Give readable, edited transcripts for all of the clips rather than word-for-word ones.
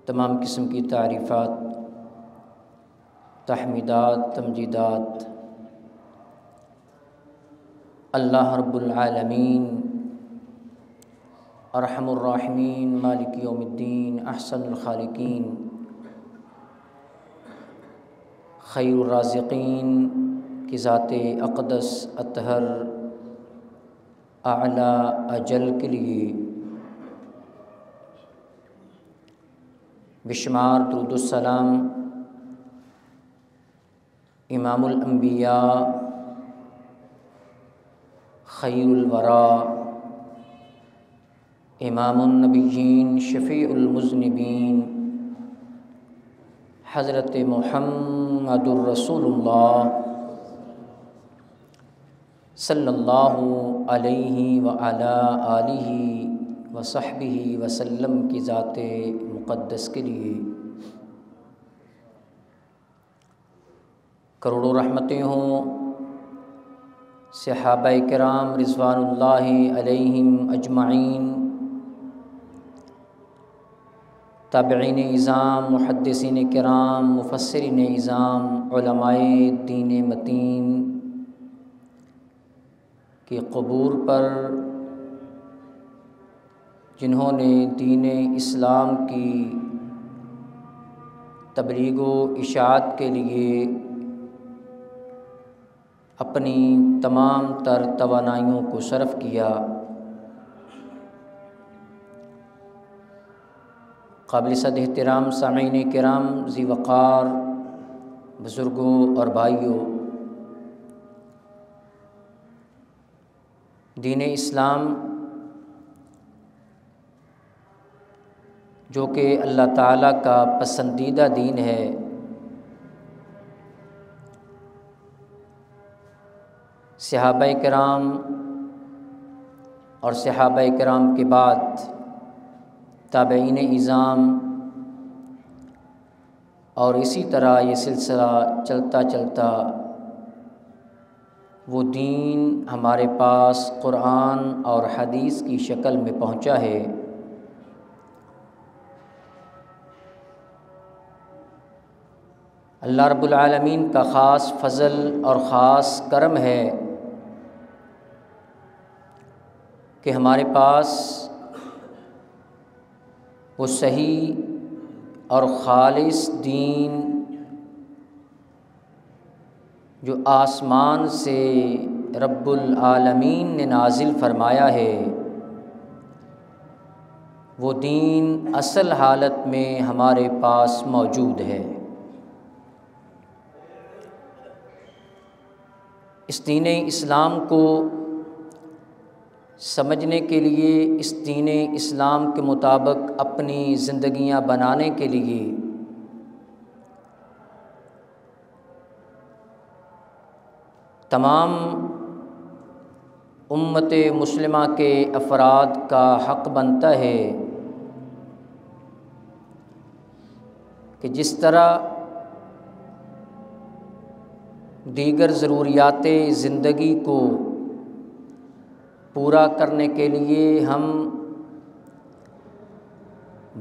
تمام قسم کی تعریفات، تحمیدات، تمجیدات اللہ رب العالمین ارحم الراحمین مالک یوم الدین احسن الخالقین خیر الرازقین کی ذات اقدس اطہر اعلیٰ اجل کے لیے بشمار درود السلام امام الانبیاء خیر الورا امام النبیین شفیع المذنبین حضرت محمد الرسول اللہ صلی اللہ علیہ وعلی آلہ وصحبہ وسلم کی ذات مقدس کے لیے کروڑوں رحمتیں ہوں صحابہ کرام رضوان اللہ علیہم اجمعین، تابعین اعظام، محدثین کرام، مفسرین اعظام، علماء دین متین کے قبور پر جنہوں نے دین اسلام کی تبلیغ و اشاعت کے لیے اپنی تمام تر توانائیوں کو صرف کیا۔ قابل صد احترام سامعین کرام، ذی وقار بزرگوں اور بھائیوں، دین اسلام جو کہ اللہ تعالیٰ کا پسندیدہ دین ہے، صحابہ کرام اور صحابہ کرام کے بعد تابعین اعظام، اور اسی طرح یہ سلسلہ چلتا چلتا وہ دین ہمارے پاس قرآن اور حدیث کی شکل میں پہنچا ہے۔ اللہ رب العالمین کا خاص فضل اور خاص کرم ہے کہ ہمارے پاس وہ صحیح اور خالص دین جو آسمان سے رب العالمین نے نازل فرمایا ہے، وہ دین اصل حالت میں ہمارے پاس موجود ہے۔ اس دین اسلام کو سمجھنے کے لیے، اس دین اسلام کے مطابق اپنی زندگیاں بنانے کے لیے تمام امت مسلمہ کے افراد کا حق بنتا ہے کہ جس طرح دیگر ضروریات زندگی کو پورا کرنے کے لیے ہم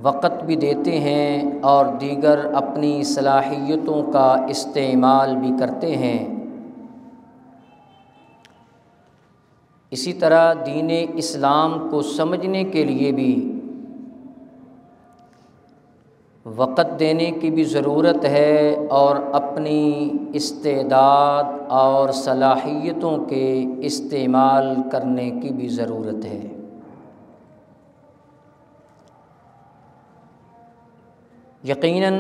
وقت بھی دیتے ہیں اور دیگر اپنی صلاحیتوں کا استعمال بھی کرتے ہیں، اسی طرح دین اسلام کو سمجھنے کے لیے بھی وقت دینے کی بھی ضرورت ہے اور اپنی استعداد اور صلاحیتوں کے استعمال کرنے کی بھی ضرورت ہے۔ یقیناً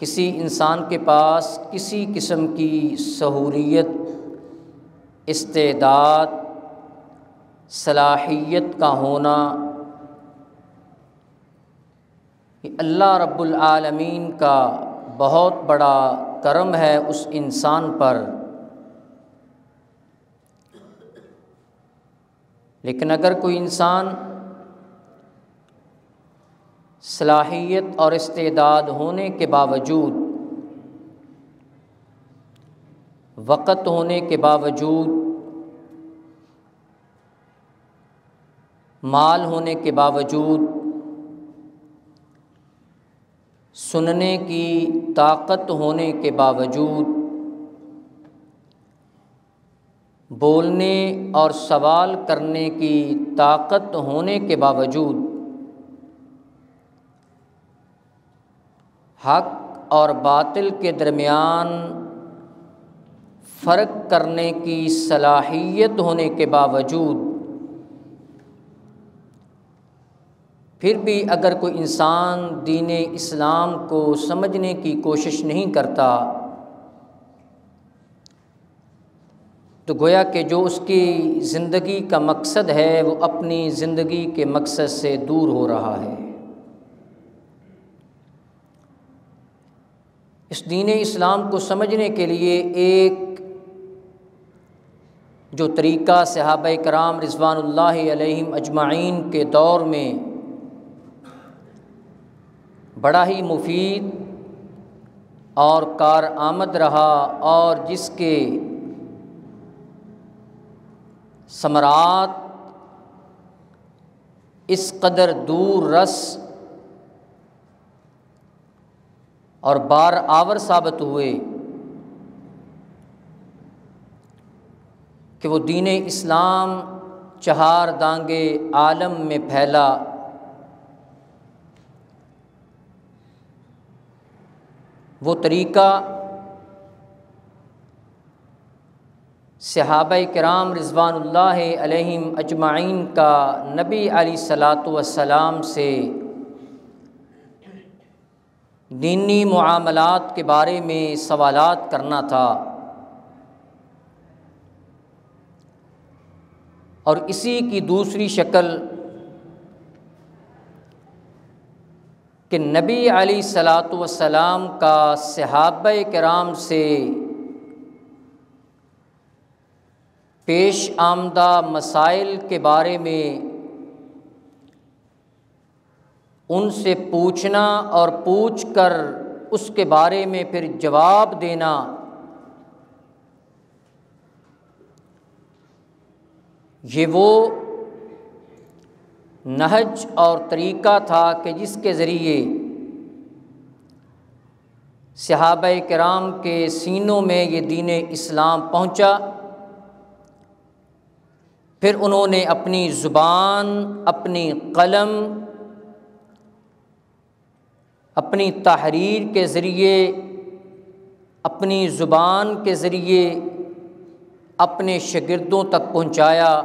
کسی انسان کے پاس کسی قسم کی سہولیت، استعداد، صلاحیت کا ہونا یہ اللہ رب العالمین کا بہت بڑا کرم ہے اس انسان پر، لیکن اگر کوئی انسان صلاحیت اور استعداد ہونے کے باوجود، وقت ہونے کے باوجود مال ہونے کے باوجود، سننے کی طاقت ہونے کے باوجود، بولنے اور سوال کرنے کی طاقت ہونے کے باوجود، حق اور باطل کے درمیان فرق کرنے کی صلاحیت ہونے کے باوجود، پھر بھی اگر کوئی انسان دین اسلام کو سمجھنے کی کوشش نہیں کرتا تو گویا کہ جو اس کی زندگی کا مقصد ہے وہ اپنی زندگی کے مقصد سے دور ہو رہا ہے۔ اس دین اسلام کو سمجھنے کے لیے ایک جو طریقہ صحابہ کرام رضوان اللہ علیہم اجمعین کے دور میں بڑا ہی مفید اور کارآمد رہا اور جس کے ثمرات اس قدر دور رس اور بار آور ثابت ہوئے کہ وہ دین اسلام چہار دانگے عالم میں پھیلا، وہ طریقہ صحابہ کرام رضوان اللہ علیہم اجمعین کا نبی علیہ الصلاۃ والسلام سے دینی معاملات کے بارے میں سوالات کرنا تھا، اور اسی کی دوسری شکل کہ نبی علیہ الصلاۃ والسلام کا صحابہ کرام سے پیش آمدہ مسائل کے بارے میں ان سے پوچھنا اور پوچھ کر اس کے بارے میں پھر جواب دینا، یہ وہ نہج اور طریقہ تھا کہ جس کے ذریعے صحابہ کرام کے سینوں میں یہ دین اسلام پہنچا۔ پھر انہوں نے اپنی زبان، اپنی قلم، اپنی تحریر کے ذریعے، اپنی زبان کے ذریعے اپنے شاگردوں تک پہنچایا۔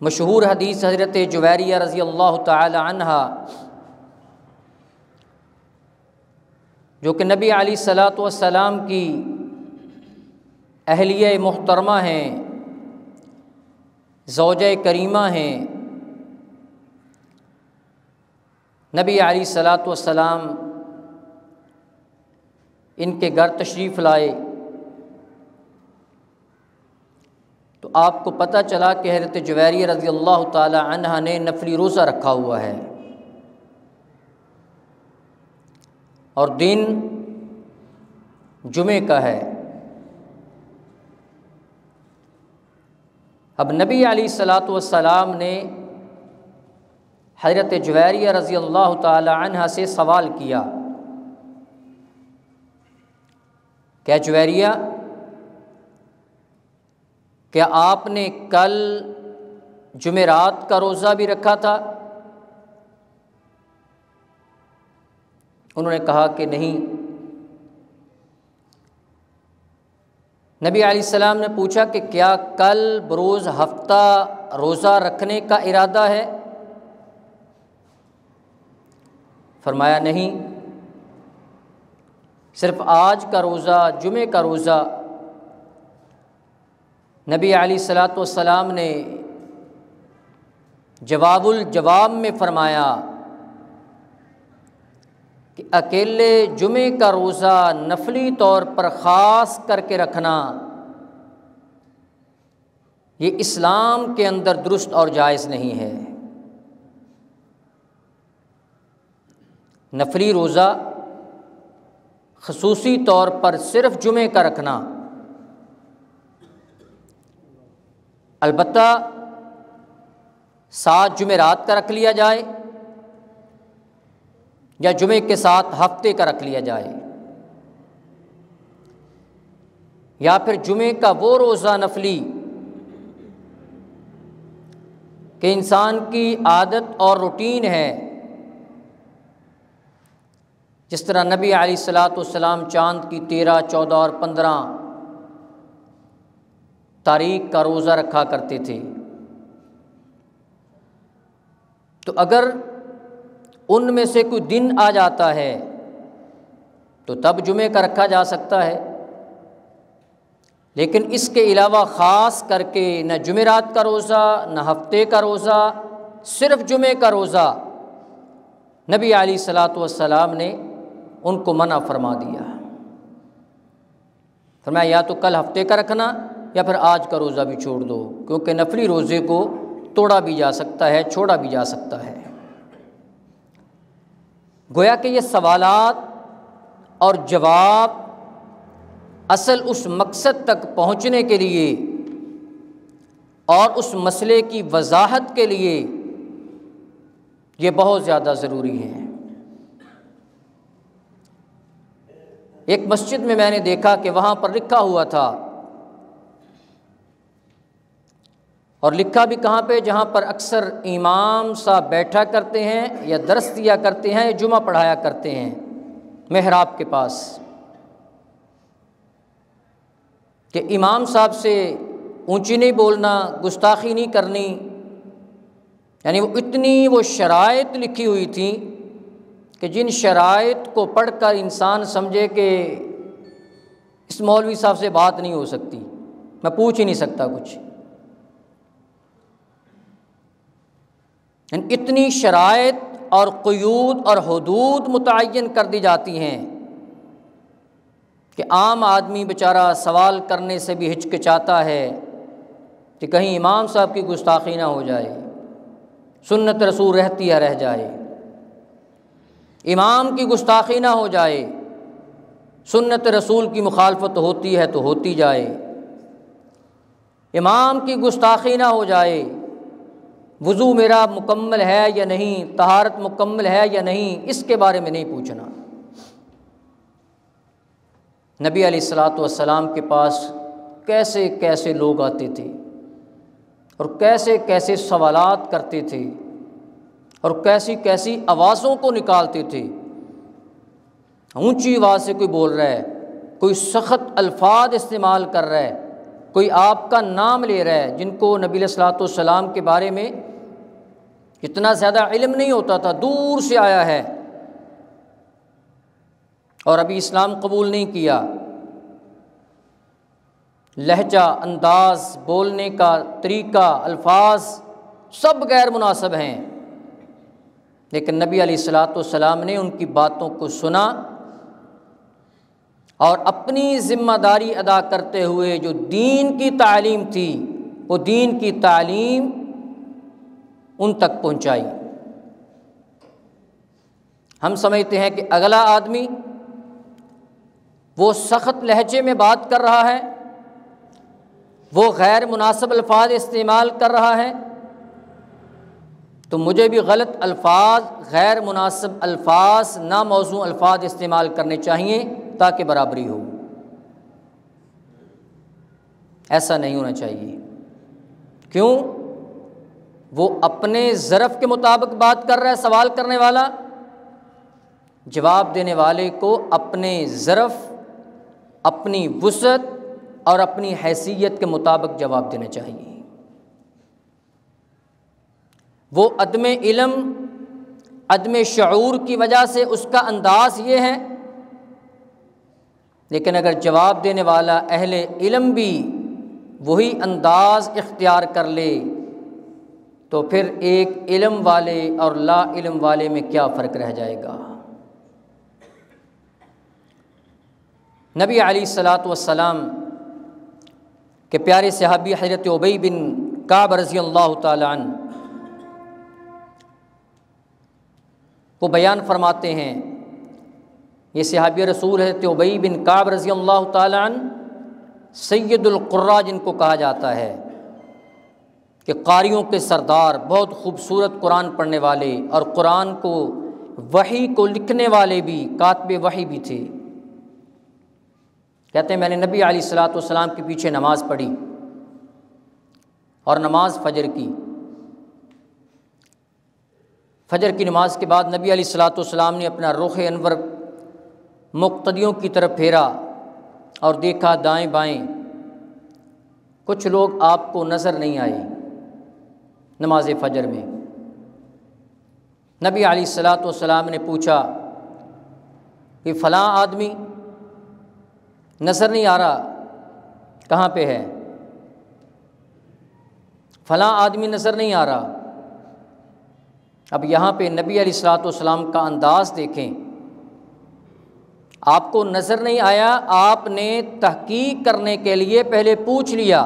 مشہور حدیث حضرت جویریہ رضی اللہ تعالی عنہا جو کہ نبی علیہ الصلاۃ والسلام کی اہلیہ محترمہ ہیں، زوجہ کریمہ ہیں، نبی علیہ الصلاۃ والسلام ان کے گھر تشریف لائے تو آپ کو پتہ چلا کہ حضرت جویریہ رضی اللہ تعالی عنہا نے نفلی روزہ رکھا ہوا ہے اور دن جمعے کا ہے۔ اب نبی علیہ الصلاۃ والسلام نے حضرت جویریہ رضی اللہ تعالی عنہا سے سوال کیا، کیا جویریہ، کیا آپ نے کل جمعرات کا روزہ بھی رکھا تھا؟ انہوں نے کہا کہ نہیں۔ نبی علیہ السلام نے پوچھا کہ کیا کل بروز ہفتہ روزہ رکھنے کا ارادہ ہے؟ فرمایا نہیں، صرف آج کا روزہ، جمعے کا روزہ۔ نبی علیہ الصلاۃ والسلام نے جواب الجواب میں فرمایا کہ اکیلے جمعے کا روزہ نفلی طور پر خاص کر کے رکھنا یہ اسلام کے اندر درست اور جائز نہیں ہے۔ نفلی روزہ خصوصی طور پر صرف جمعے کا رکھنا البتہ 7 جمعرات کا رکھ لیا جائے یا جمعے کے ساتھ ہفتے کا رکھ لیا جائے، یا پھر جمعے کا وہ روزہ نفلی کہ انسان کی عادت اور روٹین ہے، جس طرح نبی علیہ الصلاۃ والسلام چاند کی 13، 14 اور 15 تاریخ کا روزہ رکھا کرتے تھے، تو اگر ان میں سے کوئی دن آ جاتا ہے تو تب جمعے کا رکھا جا سکتا ہے، لیکن اس کے علاوہ خاص کر کے نہ جمعرات کا روزہ، نہ ہفتے کا روزہ، صرف جمعے کا روزہ نبی علیہ الصلاۃ والسلام نے ان کو منع فرما دیا۔ فرمایا یا تو کل ہفتے کا رکھنا یا پھر آج کا روزہ بھی چھوڑ دو، کیونکہ نفلی روزے کو توڑا بھی جا سکتا ہے، چھوڑا بھی جا سکتا ہے۔ گویا کہ یہ سوالات اور جواب اصل اس مقصد تک پہنچنے کے لیے اور اس مسئلے کی وضاحت کے لیے یہ بہت زیادہ ضروری ہے۔ ایک مسجد میں نے دیکھا کہ وہاں پر لکھا ہوا تھا، اور لکھا بھی کہاں پہ، جہاں پر اکثر امام صاحب بیٹھا کرتے ہیں یا درس دیا کرتے ہیں یا جمعہ پڑھایا کرتے ہیں، محراب کے پاس، کہ امام صاحب سے اونچی نہیں بولنا، گستاخی نہیں کرنی، یعنی وہ اتنی شرائط لکھی ہوئی تھیں کہ جن شرائط کو پڑھ کر انسان سمجھے کہ اس مولوی صاحب سے بات نہیں ہو سکتی، میں پوچھ ہی نہیں سکتا کچھ، یعنی اتنی شرائط اور قیود اور حدود متعین کر دی جاتی ہیں کہ عام آدمی بیچارہ سوال کرنے سے بھی ہچکچاتا ہے کہ کہیں امام صاحب کی گستاخی نہ ہو جائے، سنت رسول رہتی ہے رہ جائے، امام کی گستاخی نہ ہو جائے، سنت رسول کی مخالفت ہوتی ہے تو ہوتی جائے، امام کی گستاخی نہ ہو جائے، وضو میرا مکمل ہے یا نہیں، طہارت مکمل ہے یا نہیں، اس کے بارے میں نہیں پوچھنا۔ نبی علیہ الصلاۃ والسلام کے پاس کیسے کیسے لوگ آتے تھے اور کیسے کیسے سوالات کرتے تھے اور کیسی کیسی آوازوں کو نکالتے تھے، اونچی آواز سے کوئی بول رہا ہے، کوئی سخت الفاظ استعمال کر رہا ہے، کوئی آپ کا نام لے رہا ہے، جن کو نبی علیہ الصلاۃ والسلام کے بارے میں اتنا زیادہ علم نہیں ہوتا تھا، دور سے آیا ہے اور ابھی اسلام قبول نہیں کیا، لہجہ، انداز، بولنے کا طریقہ، الفاظ سب غیر مناسب ہیں، لیکن نبی علیہ الصلاۃ والسلام نے ان کی باتوں کو سنا اور اپنی ذمہ داری ادا کرتے ہوئے جو دین کی تعلیم تھی وہ دین کی تعلیم ان تک پہنچائی۔ ہم سمجھتے ہیں کہ اگلا آدمی وہ سخت لہجے میں بات کر رہا ہے، وہ غیر مناسب الفاظ استعمال کر رہا ہے، تو مجھے بھی غلط الفاظ، غیر مناسب الفاظ، ناموزوں الفاظ استعمال کرنے چاہیے تاکہ برابری ہو۔ ایسا نہیں ہونا چاہیے۔ کیوں؟ وہ اپنے ظرف کے مطابق بات کر رہا ہے سوال کرنے والا، جواب دینے والے کو اپنے ظرف، اپنی وسعت اور اپنی حیثیت کے مطابق جواب دینا چاہیے۔ وہ عدم علم، عدم شعور کی وجہ سے اس کا انداز یہ ہے، لیکن اگر جواب دینے والا اہل علم بھی وہی انداز اختیار کر لے تو پھر ایک علم والے اور لا علم والے میں کیا فرق رہ جائے گا۔ نبی علیہ الصلاۃ والسلام کے پیارے صحابی حضرت ابی بن کعب رضی اللہ تعالی عنہ وہ بیان فرماتے ہیں، یہ صحابی رسول حضرت ابی بن کعب رضی اللہ تعالی عنہ سید القراء جن کو کہا جاتا ہے، کہ قاریوں کے سردار، بہت خوبصورت قرآن پڑھنے والے اور قرآن کو وحی کو لکھنے والے بھی، کاتب وحی بھی تھے۔ کہتے ہیں میں نے نبی علیہ الصلوۃ والسلام کے پیچھے نماز پڑھی، اور نماز فجر کی۔ فجر کی نماز کے بعد نبی علیہ الصلوۃ والسلام نے اپنا رخ انور مقتدیوں کی طرف پھیرا اور دیکھا دائیں بائیں، کچھ لوگ آپ کو نظر نہیں آئے نماز فجر میں۔ نبی علیہ الصلوۃ والسلام نے پوچھا کہ فلاں آدمی نظر نہیں آ رہا، کہاں پہ ہے؟ فلاں آدمی نظر نہیں آ رہا۔ اب یہاں پہ نبی علیہ الصلوۃ والسلام کا انداز دیکھیں، آپ کو نظر نہیں آیا، آپ نے تحقیق کرنے کے لیے پہلے پوچھ لیا،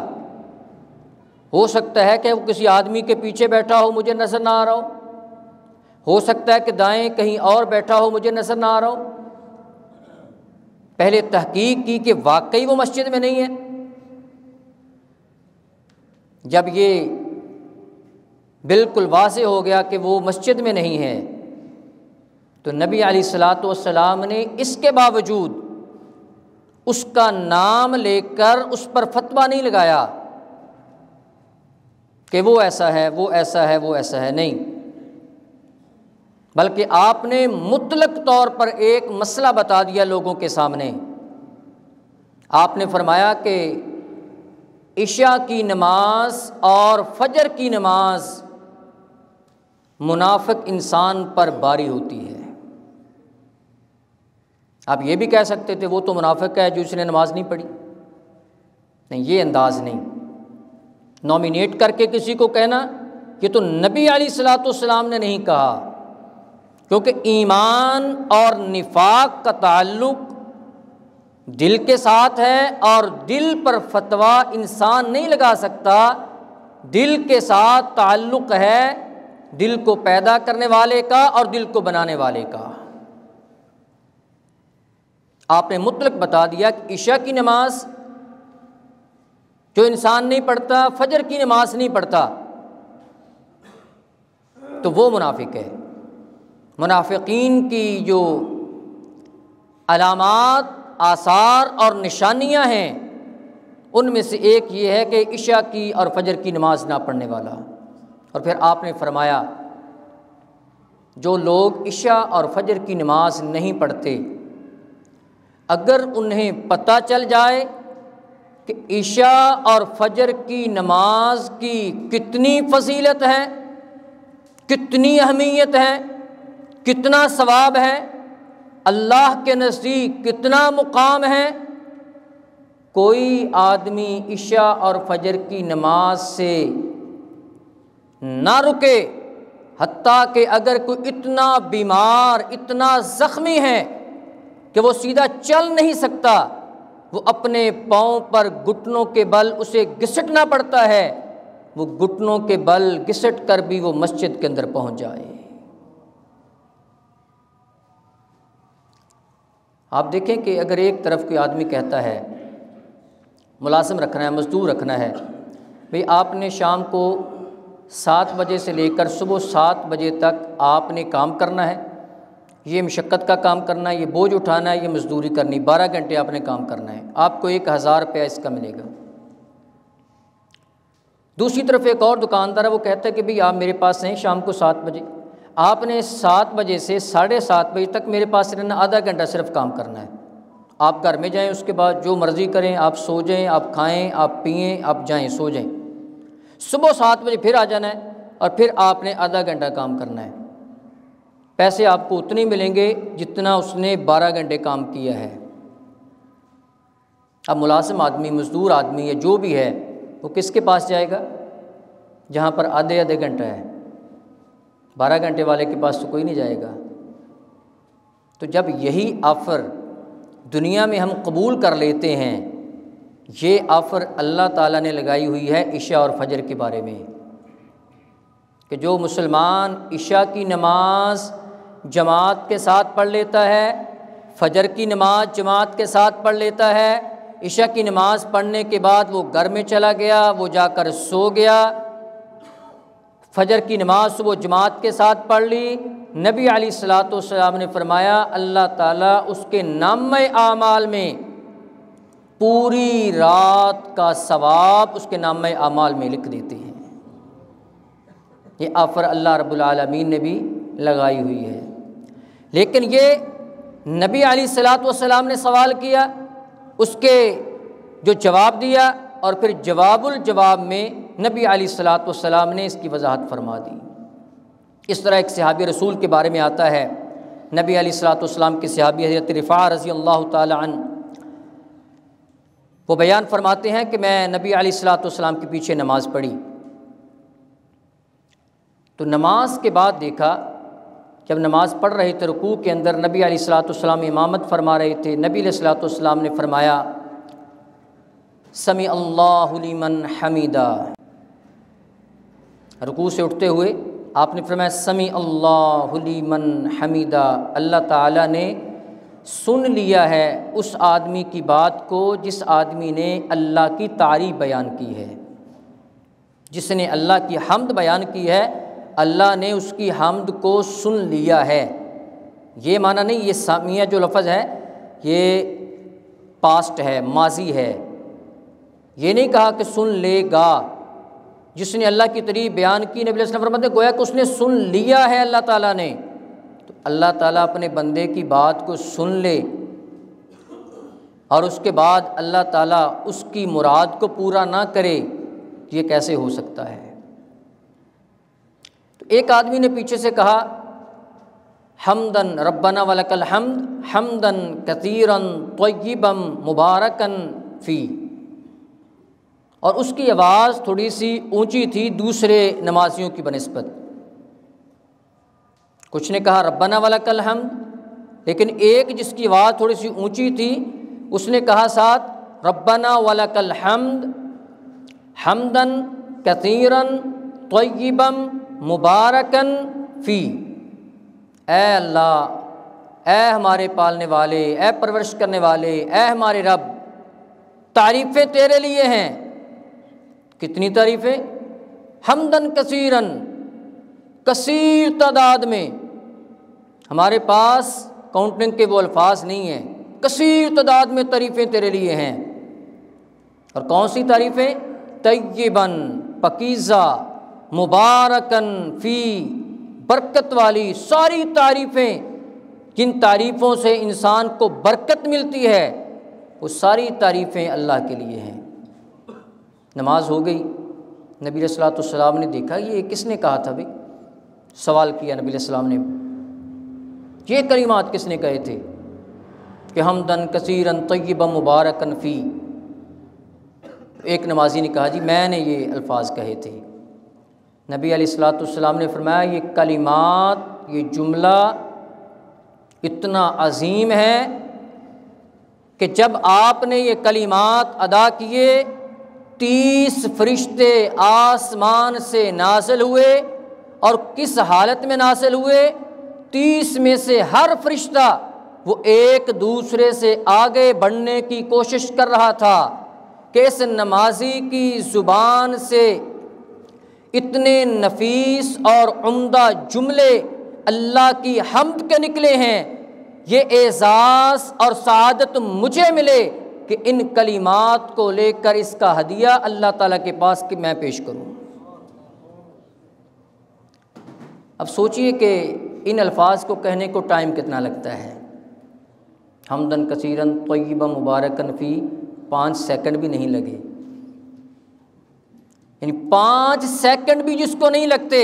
ہو سکتا ہے کہ وہ کسی آدمی کے پیچھے بیٹھا ہو، مجھے نظر نہ آ رہا ہو سکتا ہے کہ دائیں کہیں اور بیٹھا ہو، مجھے نظر نہ آ رہا ہو۔ پہلے تحقیق کی کہ واقعی وہ مسجد میں نہیں ہے۔ جب یہ بالکل واضح ہو گیا کہ وہ مسجد میں نہیں ہے، تو نبی علیہ الصلوۃ والسلام نے اس کے باوجود اس کا نام لے کر اس پر فتویٰ نہیں لگایا کہ وہ ایسا ہے، وہ ایسا ہے، وہ ایسا ہے، نہیں، بلکہ آپ نے مطلق طور پر ایک مسئلہ بتا دیا لوگوں کے سامنے۔ آپ نے فرمایا کہ عشاء کی نماز اور فجر کی نماز منافق انسان پر باری ہوتی ہے۔ آپ یہ بھی کہہ سکتے تھے وہ تو منافق ہے جو اس نے نماز نہیں پڑھی، نہیں، یہ انداز نہیں۔ نامینیٹ کر کے کسی کو کہنا، یہ تو نبی علیہ الصلوۃ والسلام نے نہیں کہا، کیونکہ ایمان اور نفاق کا تعلق دل کے ساتھ ہے، اور دل پر فتویٰ انسان نہیں لگا سکتا۔ دل کے ساتھ تعلق ہے دل کو پیدا کرنے والے کا اور دل کو بنانے والے کا۔ آپ نے مطلق بتا دیا کہ عشاء کی نماز جو انسان نہیں پڑھتا، فجر کی نماز نہیں پڑھتا، تو وہ منافق ہے۔ منافقین کی جو علامات، آثار اور نشانیاں ہیں، ان میں سے ایک یہ ہے کہ عشاء کی اور فجر کی نماز نہ پڑھنے والا۔ اور پھر آپ نے فرمایا جو لوگ عشاء اور فجر کی نماز نہیں پڑھتے، اگر انہیں پتہ چل جائے کہ عشاء اور فجر کی نماز کی کتنی فضیلت ہے، کتنی اہمیت ہے، کتنا ثواب ہے، اللہ کے نزدیک کتنا مقام ہے، کوئی آدمی عشاء اور فجر کی نماز سے نہ رکے، حتیٰ کہ اگر کوئی اتنا بیمار، اتنا زخمی ہے کہ وہ سیدھا چل نہیں سکتا، وہ اپنے پاؤں پر گھٹنوں کے بل اسے گھسٹنا پڑتا ہے، وہ گھٹنوں کے بل گھسٹ کر بھی وہ مسجد کے اندر پہنچ جائے۔ آپ دیکھیں کہ اگر ایک طرف کوئی آدمی کہتا ہے ملازم رکھنا ہے، مزدور رکھنا ہے، بھئی آپ نے شام کو 7 بجے سے لے کر صبح 7 بجے تک آپ نے کام کرنا ہے، یہ مشقت کا کام کرنا ہے، یہ بوجھ اٹھانا ہے، یہ مزدوری کرنی، 12 گھنٹے آپ نے کام کرنا ہے، آپ کو 1000 روپیہ اس کا ملے گا۔ دوسری طرف ایک اور دکاندار ہے، وہ کہتا ہے کہ بھئی آپ میرے پاس ہیں شام کو 7 بجے، آپ نے 7 بجے سے 7:30 بجے تک میرے پاس رہنا، آدھا گھنٹہ صرف کام کرنا ہے، آپ گھر میں جائیں، اس کے بعد جو مرضی کریں، آپ سو جائیں، آپ کھائیں، آپ پئیں، آپ جائیں سو جائیں، صبح 7 بجے پھر آ جانا ہے، اور پھر آپ نے آدھا گھنٹہ کام کرنا ہے، پیسے آپ کو اتنے ملیں گے جتنا اس نے 12 گھنٹے کام کیا ہے۔ اب ملازم آدمی، مزدور آدمی یا جو بھی ہے، وہ کس کے پاس جائے گا؟ جہاں پر آدھے گھنٹہ ہے، 12 گھنٹے والے کے پاس تو کوئی نہیں جائے گا۔ تو جب یہی آفر دنیا میں ہم قبول کر لیتے ہیں، یہ آفر اللہ تعالیٰ نے لگائی ہوئی ہے عشاء اور فجر کے بارے میں، کہ جو مسلمان عشاء کی نماز جماعت کے ساتھ پڑھ لیتا ہے، فجر کی نماز جماعت کے ساتھ پڑھ لیتا ہے، عشاء کی نماز پڑھنے کے بعد وہ گھر میں چلا گیا، وہ جا کر سو گیا، فجر کی نماز صبح جماعت کے ساتھ پڑھ لی، نبی علیہ الصلوۃ والسلام نے فرمایا اللہ تعالیٰ اس کے نامہ اعمال میں پوری رات کا ثواب اس کے نامہ اعمال میں لکھ دیتے ہیں۔ یہ آفر اللہ رب العالمین نے بھی لگائی ہوئی ہے۔ لیکن یہ نبی علیہ الصلوۃ والسلام نے سوال کیا، اس کے جو جواب دیا، اور پھر جواب الجواب میں نبی علیہ الصلوۃ والسلام نے اس کی وضاحت فرما دی۔ اس طرح ایک صحابی رسول کے بارے میں آتا ہے، نبی علیہ الصلوۃ والسلام کے صحابی حضرت رفاعہ رضی اللہ تعالی عنہ، وہ بیان فرماتے ہیں کہ میں نبی علیہ الصلوۃ والسلام کے پیچھے نماز پڑھی، تو نماز کے بعد دیکھا جب نماز پڑھ رہے تھے رکوع کے اندر نبی علیہ الصلوۃ والسلام امامت فرما رہے تھے، نبی علیہ الصلوۃ والسلام نے فرمایا سمع اللہ لمن حمیدہ، رکوع سے اٹھتے ہوئے آپ نے فرمایا سمع اللہ لمن حمیدہ، اللہ تعالیٰ نے سن لیا ہے اس آدمی کی بات کو جس آدمی نے اللہ کی تعریف بیان کی ہے، جس نے اللہ کی حمد بیان کی ہے، اللہ نے اس کی حمد کو سن لیا ہے۔ یہ معنی نہیں، یہ سامعہ جو لفظ ہے یہ پاسٹ ہے، ماضی ہے، یہ نہیں کہا کہ سن لے گا۔ جس نے اللہ کی تعریف بیان کی، نبی علیہ السلام فرماتے ہیں گویا کہ اس نے سن لیا ہے اللہ تعالیٰ نے، تو اللہ تعالیٰ اپنے بندے کی بات کو سن لے اور اس کے بعد اللہ تعالیٰ اس کی مراد کو پورا نہ کرے، یہ کیسے ہو سکتا ہے؟ تو ایک آدمی نے پیچھے سے کہا حمدن ربنا ولک الحمد حمدن کثیرا طیبا مبارکا فی، اور اس کی آواز تھوڑی سی اونچی تھی دوسرے نمازیوں کی بنسبت۔ کچھ نے کہا ربنا ولک الحمد، لیکن ایک جس کی آواز تھوڑی سی اونچی تھی اس نے کہا ساتھ ربنا ولک الحمد حمدن کثیرا طیبا مبارکا فی، اے اللہ، اے ہمارے پالنے والے، اے پرورش کرنے والے، اے ہمارے رب، تعریفیں تیرے لیے ہیں۔ کتنی تعریفیں؟ حمدن کثیرن، کثیر تعداد میں، ہمارے پاس کاؤنٹنگ کے وہ الفاظ نہیں ہیں، کثیر تعداد میں تعریفیں تیرے لیے ہیں۔ اور کون سی تعریفیں؟ طیباً، پاکیزہ، مبارکاً فی، برکت والی، ساری تعریفیں جن تعریفوں سے انسان کو برکت ملتی ہے وہ ساری تعریفیں اللہ کے لیے ہیں۔ نماز ہو گئی، نبی علیہ الصلوۃ والسلام نے دیکھا یہ کس نے کہا تھا؟ بھائی سوال کیا نبی علیہ السلام نے، یہ کلمات کس نے کہے تھے کہ حمدن کثیرا طیبا مبارکا فی؟ ایک نمازی نے کہا جی میں نے یہ الفاظ کہے تھے۔ نبی علیہ الصلوۃ والسلام نے فرمایا یہ کلمات، یہ جملہ اتنا عظیم ہے کہ جب آپ نے یہ کلمات ادا کیے 30 فرشتے آسمان سے نازل ہوئے، اور کس حالت میں نازل ہوئے؟ 30 میں سے ہر فرشتہ وہ ایک دوسرے سے آگے بڑھنے کی کوشش کر رہا تھا کہ اس نمازی کی زبان سے اتنے نفیس اور عمدہ جملے اللہ کی حمد کے نکلے ہیں، یہ اعزاز اور سعادت مجھے ملے کہ ان کلمات کو لے کر اس کا ہدیہ اللہ تعالیٰ کے پاس کہ میں پیش کروں۔ اب سوچئے کہ ان الفاظ کو کہنے کو ٹائم کتنا لگتا ہے۔ حمدن کثیرن طیبا مبارکن فی، 5 سیکنڈ بھی نہیں لگے، یعنی 5 سیکنڈ بھی جس کو نہیں لگتے،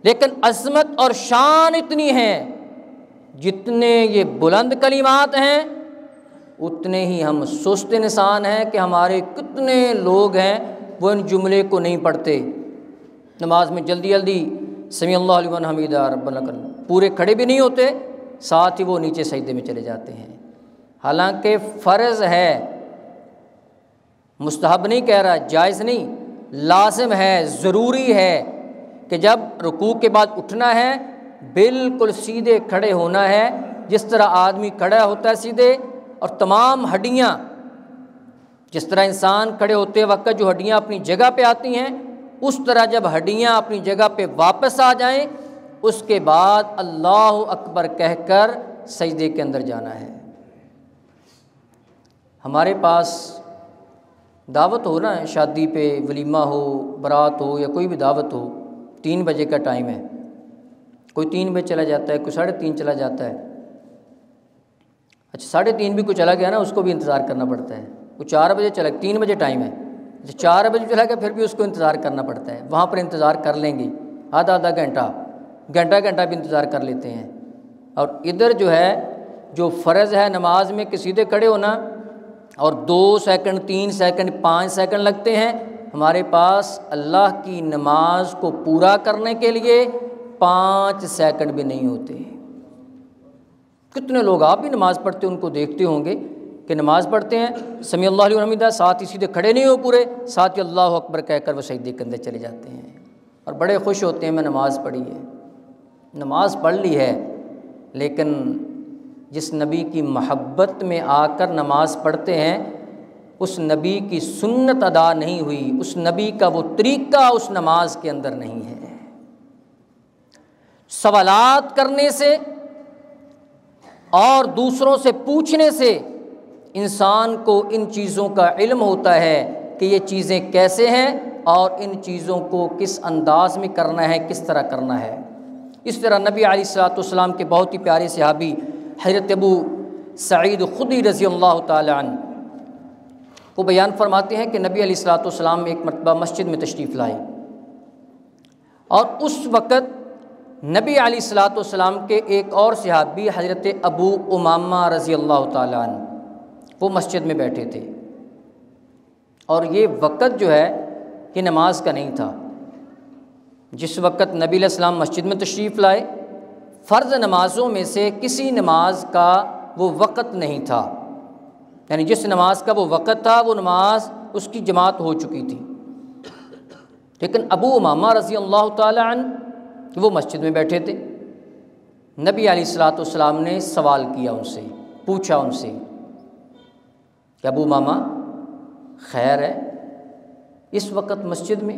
لیکن عظمت اور شان اتنی ہے، جتنے یہ بلند کلمات ہیں اتنے ہی ہم سست انسان ہیں کہ ہمارے کتنے لوگ ہیں وہ ان جملے کو نہیں پڑھتے، نماز میں جلدی جلدی سمیع اللہ لمن حمیدہ ربنا لک الحمد پورے کھڑے بھی نہیں ہوتے، ساتھ ہی وہ نیچے سجدے میں چلے جاتے ہیں، حالانکہ فرض ہے، مستحب نہیں کہہ رہا، جائز نہیں، لازم ہے، ضروری ہے کہ جب رکوع کے بعد اٹھنا ہے بالکل سیدھے کھڑے ہونا ہے، جس طرح آدمی کھڑا ہوتا ہے سیدھے، اور تمام ہڈیاں جس طرح انسان کھڑے ہوتے وقت جو ہڈیاں اپنی جگہ پہ آتی ہیں اس طرح جب ہڈیاں اپنی جگہ پہ واپس آ جائیں اس کے بعد اللہ اکبر کہہ کر سجدے کے اندر جانا ہے۔ ہمارے پاس دعوت ہو نا، شادی پہ ولیمہ ہو، برات ہو یا کوئی بھی دعوت ہو، 3 بجے کا ٹائم ہے، کوئی 3 بجے چلا جاتا ہے، کوئی 3:30 چلا جاتا ہے۔ اچھا 3:30 بھی کوئی چلا گیا نا، اس کو بھی انتظار کرنا پڑتا ہے۔ وہ 4 بجے چلا، 3 بجے ٹائم ہے، 4 بجے چلا گیا پھر بھی اس کو انتظار کرنا پڑتا ہے۔ وہاں پر انتظار کر لیں گے آدھا گھنٹہ بھی انتظار کر لیتے ہیں۔ اور ادھر جو ہے جو فرض ہے نماز میں کہ سیدھے کھڑے ہونا اور 2 سیکنڈ 3 سیکنڈ 5 سیکنڈ لگتے ہیں، ہمارے پاس اللہ کی نماز کو پورا کرنے کے لیے 5 سیکنڈ بھی نہیں ہوتے۔ کتنے لوگ آپ بھی نماز پڑھتے ان کو دیکھتے ہوں گے کہ نماز پڑھتے ہیں، سمیع اللہ لمن حمدہ، ساتھ ہی سیدھے کھڑے نہیں ہو پورے، ساتھ ہی اللہ اکبر کہہ کر وہ سجدے کے اندر چلے جاتے ہیں اور بڑے خوش ہوتے ہیں میں نماز پڑھی ہے، نماز پڑھ لی ہے۔ لیکن جس نبی کی محبت میں آ کر نماز پڑھتے ہیں اس نبی کی سنت ادا نہیں ہوئی، اس نبی کا وہ طریقہ اس نماز کے اندر نہیں ہے۔ سوالات کرنے سے اور دوسروں سے پوچھنے سے انسان کو ان چیزوں کا علم ہوتا ہے کہ یہ چیزیں کیسے ہیں اور ان چیزوں کو کس انداز میں کرنا ہے، کس طرح کرنا ہے۔ اس طرح نبی علیہ الصلوۃ والسلام کے بہت ہی پیارے صحابی حضرت ابو سعید خدری رضی اللہ تعالی عنہ وہ بیان فرماتے ہیں کہ نبی علیہ الصلوۃ والسلام ایک مرتبہ مسجد میں تشریف لائے اور اس وقت نبی علیہ الصلوۃ والسلام کے ایک اور صحابی حضرت ابو امامہ رضی اللہ تعالی عنہ وہ مسجد میں بیٹھے تھے، اور یہ وقت جو ہے یہ نماز کا نہیں تھا۔ جس وقت نبی علیہ السلام مسجد میں تشریف لائے فرض نمازوں میں سے کسی نماز کا وہ وقت نہیں تھا، یعنی جس نماز کا وہ وقت تھا وہ نماز اس کی جماعت ہو چکی تھی، لیکن ابو امامہ رضی اللہ تعالی عنہ وہ مسجد میں بیٹھے تھے۔ نبی علیہ الصلوۃ والسلام نے سوال کیا ان سے، پوچھا ان سے کہ ابو امامہ خیر ہے اس وقت مسجد میں؟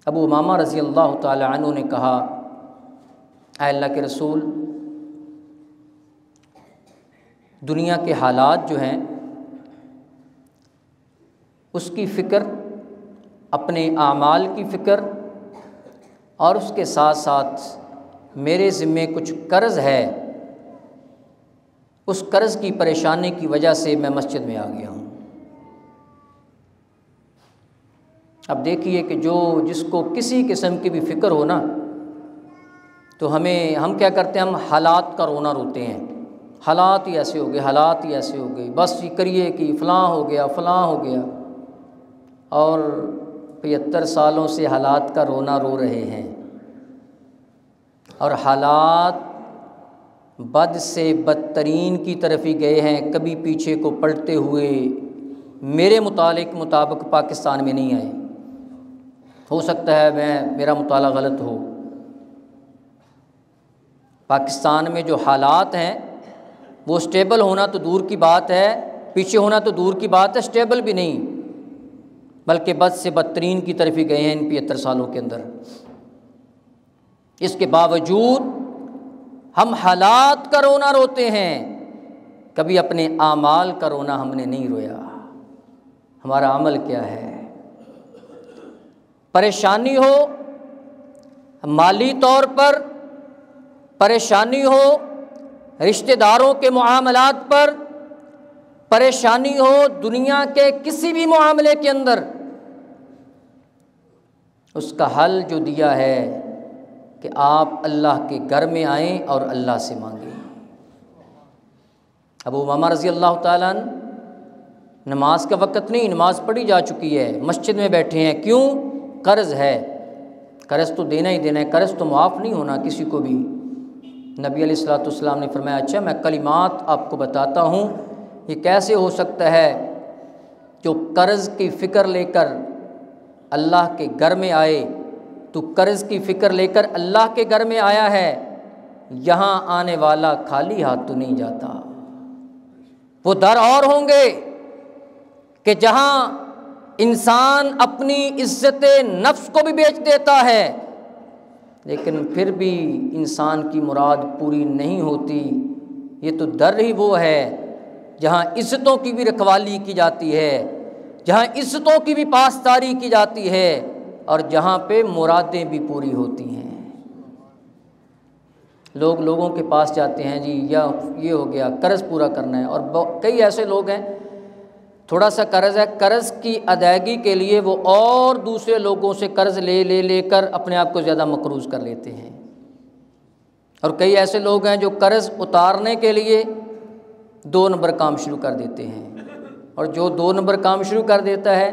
ابو امامہ رضی اللہ تعالی عنہ نے کہا اے اللہ کے رسول، دنیا کے حالات جو ہیں اس کی فکر، اپنے اعمال کی فکر، اور اس کے ساتھ ساتھ میرے ذمے کچھ قرض ہے، اس قرض کی پریشانی کی وجہ سے میں مسجد میں آ گیا ہوں۔ اب دیکھیے کہ جس کو کسی قسم کی بھی فکر ہو نا تو ہم کیا کرتے ہیں، ہم حالات کا رونا روتے ہیں، حالات ہی ایسے ہو گئے، حالات ہی ایسے ہو گئے، بس یہ کریے کہ فلاں ہو گیا فلاں ہو گیا، اور 75 سالوں سے حالات کا رونا رو رہے ہیں، اور حالات بد سے بدترین کی طرف ہی گئے ہیں، کبھی پیچھے کو پلٹتے ہوئے میرے مطالعے کے مطابق پاکستان میں نہیں آئے۔ ہو سکتا ہے میرا مطالعہ غلط ہو، پاکستان میں جو حالات ہیں وہ سٹیبل ہونا تو دور کی بات ہے، پیچھے ہونا تو دور کی بات ہے، سٹیبل بھی نہیں، بلکہ بد سے بدترین کی طرف ہی گئے ہیں ان 75 سالوں کے اندر۔ اس کے باوجود ہم حالات کا رونا روتے ہیں، کبھی اپنے اعمال کا رونا ہم نے نہیں رویا۔ ہمارا عمل کیا ہے؟ پریشانی ہو مالی طور پر، پریشانی ہو رشتہ داروں کے معاملات پر، پریشانی ہو دنیا کے کسی بھی معاملے کے اندر، اس کا حل جو دیا ہے کہ آپ اللہ کے گھر میں آئیں اور اللہ سے مانگیں۔ ابو امامہ رضی اللہ تعالیٰ عنہ نماز کا وقت نہیں، نماز پڑھی جا چکی ہے، مسجد میں بیٹھے ہیں، کیوں؟ قرض ہے، قرض تو دینا ہی دینا ہے، قرض تو معاف نہیں ہونا کسی کو بھی۔ نبی علیہ الصلوۃ والسلام نے فرمایا اچھا میں کلمات آپ کو بتاتا ہوں، یہ کیسے ہو سکتا ہے جو قرض کی فکر لے کر اللہ کے گھر میں آئے، تو قرض کی فکر لے کر اللہ کے گھر میں آیا ہے، یہاں آنے والا خالی ہاتھ تو نہیں جاتا۔ وہ در اور ہوں گے کہ جہاں انسان اپنی عزت نفس کو بھی بیچ دیتا ہے، لیکن پھر بھی انسان کی مراد پوری نہیں ہوتی۔ یہ تو در ہی وہ ہے جہاں عزتوں کی بھی رکھوالی کی جاتی ہے، جہاں عزتوں کی بھی پاسداری کی جاتی ہے، اور جہاں پہ مرادیں بھی پوری ہوتی ہیں۔ لوگ لوگوں کے پاس جاتے ہیں، جی یا یہ ہو گیا قرض پورا کرنا ہے، اور کئی ایسے لوگ ہیں تھوڑا سا قرض ہے، قرض کی ادائیگی کے لیے وہ اور دوسرے لوگوں سے قرض لے کر اپنے آپ کو زیادہ مقروض کر لیتے ہیں، اور کئی ایسے لوگ ہیں جو قرض اتارنے کے لیے 2 نمبر کام شروع کر دیتے ہیں، اور جو 2 نمبر کام شروع کر دیتا ہے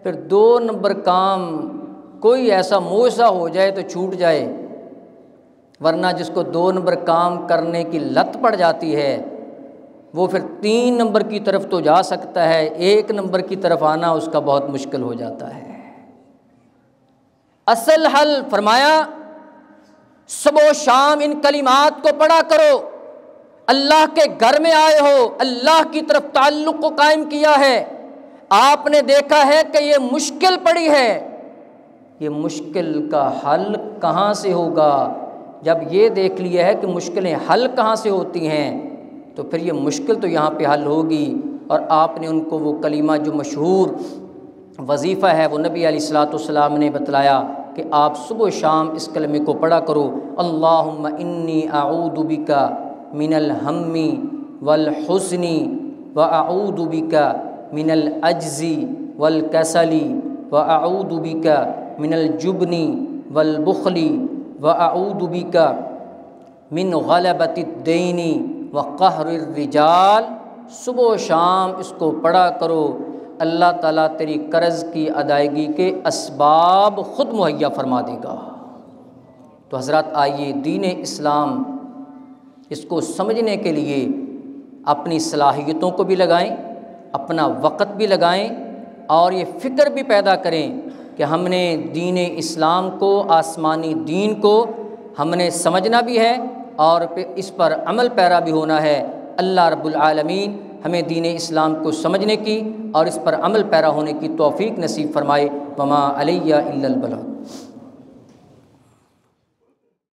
پھر 2 نمبر کام کوئی ایسا معجزہ ہو جائے تو چھوٹ جائے، ورنہ جس کو 2 نمبر کام کرنے کی لت پڑ جاتی ہے وہ پھر 3 نمبر کی طرف تو جا سکتا ہے، 1 نمبر کی طرف آنا اس کا بہت مشکل ہو جاتا ہے۔ اصل حل فرمایا صبح و شام ان کلمات کو پڑھا کرو، اللہ کے گھر میں آئے ہو، اللہ کی طرف تعلق کو قائم کیا ہے، آپ نے دیکھا ہے کہ یہ مشکل پڑی ہے، یہ مشکل کا حل کہاں سے ہوگا؟ جب یہ دیکھ لیا ہے کہ مشکلیں حل کہاں سے ہوتی ہیں تو پھر یہ مشکل تو یہاں پہ حل ہوگی۔ اور آپ نے ان کو وہ کلمہ جو مشہور وظیفہ ہے وہ نبی علیہ الصلوۃ والسلام نے بتلایا کہ آپ صبح و شام اس کلمے کو پڑھا کرو، اللہم انی اعوذ بک من الہم والحزن واعوذ بک من العجز والکسل واعوذ بک من الجبن والبخل واعوذ بک من غلبۃ الدین وقہر الرجال۔ صبح و شام اس کو پڑھا کرو، اللہ تعالیٰ تیری قرض کی ادائیگی کے اسباب خود مہیا فرما دے گا۔ تو حضرات آئیے دین اسلام اس کو سمجھنے کے لیے اپنی صلاحیتوں کو بھی لگائیں، اپنا وقت بھی لگائیں، اور یہ فکر بھی پیدا کریں کہ ہم نے دین اسلام کو، آسمانی دین کو ہم نے سمجھنا بھی ہے اور پھر اس پر عمل پیرا بھی ہونا ہے۔ اللہ رب العالمین ہمیں دین اسلام کو سمجھنے کی اور اس پر عمل پیرا ہونے کی توفیق نصیب فرمائے۔ وما علیہ الا البلاغ۔